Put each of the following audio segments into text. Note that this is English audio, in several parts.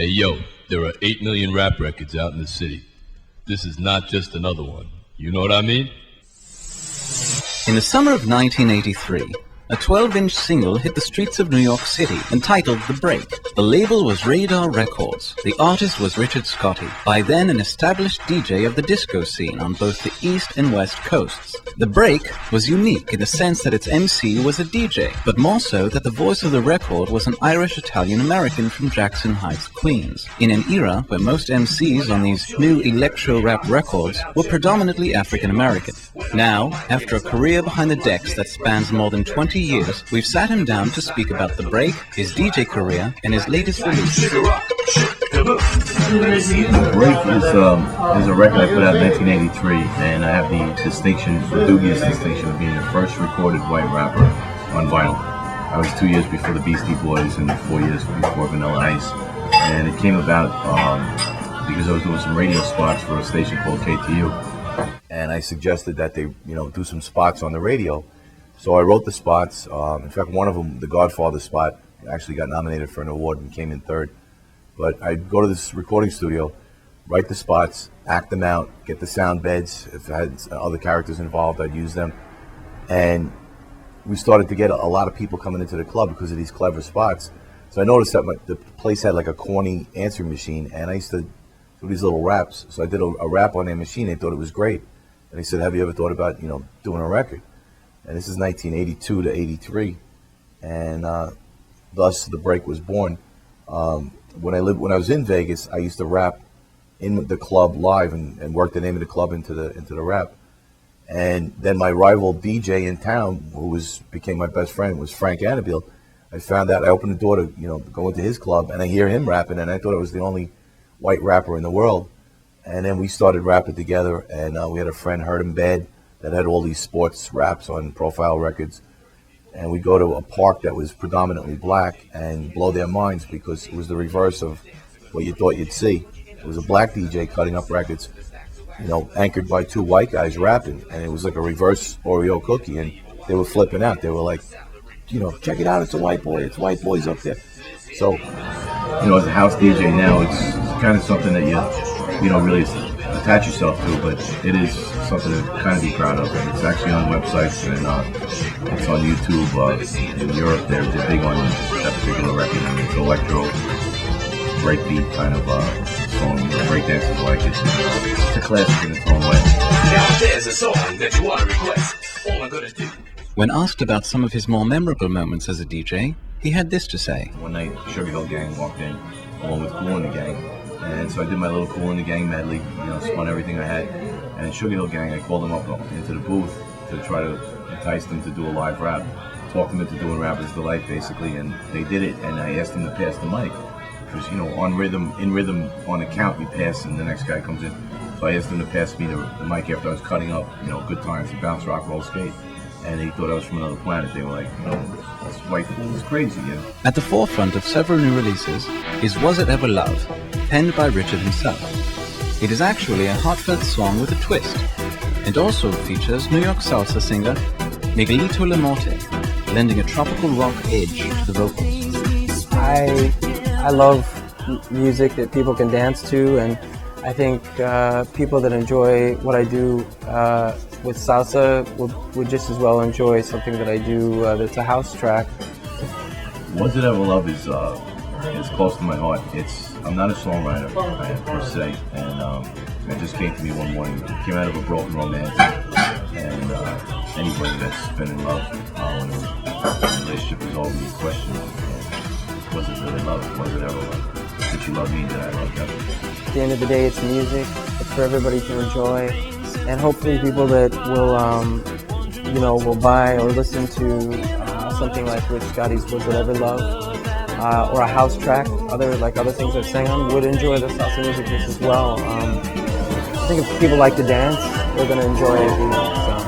Hey yo, there are 8 million rap records out in the city. This is not just another one. You know what I mean? In the summer of 1983, a 12-inch single hit the streets of New York City, entitled The Break. The label was Radar Records. The artist was Richard Scotti, by then an established DJ of the disco scene on both the East and West coasts. The Break was unique in the sense that its MC was a DJ, but more so that the voice of the record was an Irish-Italian-American from Jackson Heights, Queens, in an era where most MCs on these new Electro-Rap records were predominantly African-American. Now, after a career behind the decks that spans more than 20 years, we've sat him down to speak about The Break, his DJ career, and his latest release. The Break is a record I put out in 1983, and I have the dubious distinction of being the first recorded white rapper on vinyl. I was 2 years before the Beastie Boys and 4 years before Vanilla Ice, and it came about because I was doing some radio spots for a station called KTU, and I suggested that they, do some spots on the radio. So I wrote the spots. In fact, one of them, the Godfather spot, actually got nominated for an award and came in third. But I'd go to this recording studio, write the spots, act them out, get the sound beds. If I had other characters involved, I'd use them. And we started to get a lot of people coming into the club because of these clever spots. So I noticed that the place had like a corny answering machine, and I used to do these little raps. So I did a rap on their machine. They thought it was great. And they said, have you ever thought about, doing a record? And this is 1982 to 83, and thus The Break was born. When I was in Vegas, I used to rap in the club live and work the name of the club into the rap. And then my rival DJ in town, who became my best friend, was Frank Annabelle. I found out, I opened the door to go into his club, and I hear him rapping, and I thought I was the only white rapper in the world. And then we started rapping together, and we had a friend, Heard Him Bad, that had all these sports raps on Profile Records. And we'd go to a park that was predominantly black and blow their minds because it was the reverse of what you thought you'd see. It was a black DJ cutting up records, anchored by two white guys rapping. And it was like a reverse Oreo cookie. And they were flipping out. They were like, check it out, it's a white boy. It's white boys up there. So, as a house DJ now, it's kind of something that you don't really attach yourself to, but it is something to kind of be proud of. And it's actually on websites, and it's on YouTube. In Europe, they're big on that particular record. And it's electro breakbeat kind of song. Breakdancers like it. It's a classic in its own way. Now there's a song that you want to request. All I'm gonna do. When asked about some of his more memorable moments as a DJ, he had this to say. One night, Sugar Hill Gang walked in, along with Cool in the Gang. And so I did my little Cool in the Gang medley, spun everything I had. And Sugar Hill Gang, I called them up into the booth to try to entice them to do a live rap. Talk them into doing Rapper's Delight, basically, and they did it, and I asked them to pass the mic. Because, in rhythm, on a count, you pass, and the next guy comes in. So I asked them to pass me the mic after I was cutting up, Good Times, to bounce, rock, roll, skate. And they thought I was from another planet. They were like, this white fool is crazy, At the forefront of several new releases is Was It Ever Love, penned by Richard himself. It is actually a heartfelt song with a twist, and also features New York salsa singer Miguelito Lamorte, lending a tropical rock edge to the vocals. I love music that people can dance to, and I think people that enjoy what I do with salsa would just as well enjoy something that I do that's a house track. Was It Ever Love is close to my heart. I'm not a songwriter per se, and it just came to me one morning. It came out of a broken romance, and anybody that's been in love when the relationship is over, you question, was it really love? Was it ever love? Did you love me? Did I love them? At the end of the day, it's music. It's for everybody to enjoy, and hopefully people that will buy or listen to something like Rich Scotti's Was It Ever Love, or a house track, other things I've sang on, would enjoy the salsa music just as well. I think if people like to dance, they're going to enjoy it, so.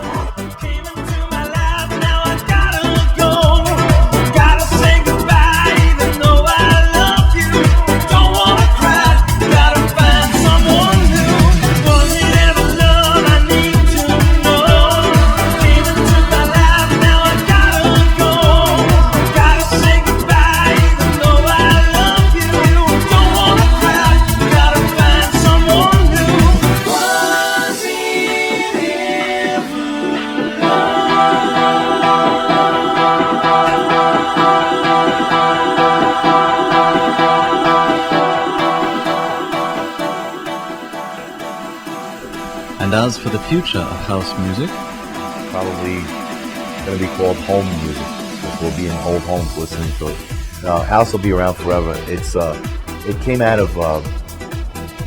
And as for the future of house music, probably going to be called home music. We'll be in old homes listening to it. House will be around forever. It came out of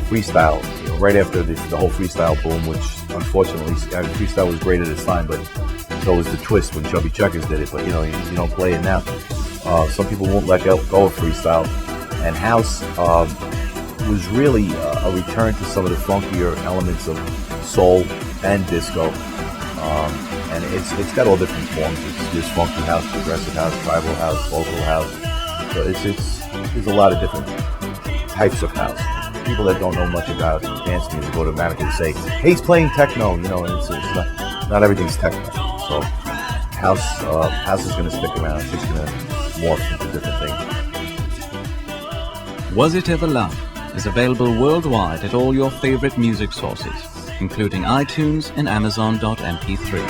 freestyle, right after the whole freestyle boom, which unfortunately, freestyle was great at its time, but so was the twist when Chubby Checkers did it. But you don't play it now. Some people won't let go of freestyle, and house was really a return to some of the funkier elements of soul and disco. And it's got all different forms. There's funky house, progressive house, tribal house, vocal house. So there's a lot of different types of house. People that don't know much about dance music automatically say, "Hey, he's playing techno," and it's not everything's techno. So house is going to stick around. It's just going to morph into different things. Was It Ever Love is available worldwide at all your favorite music sources, including iTunes and Amazon.mp3.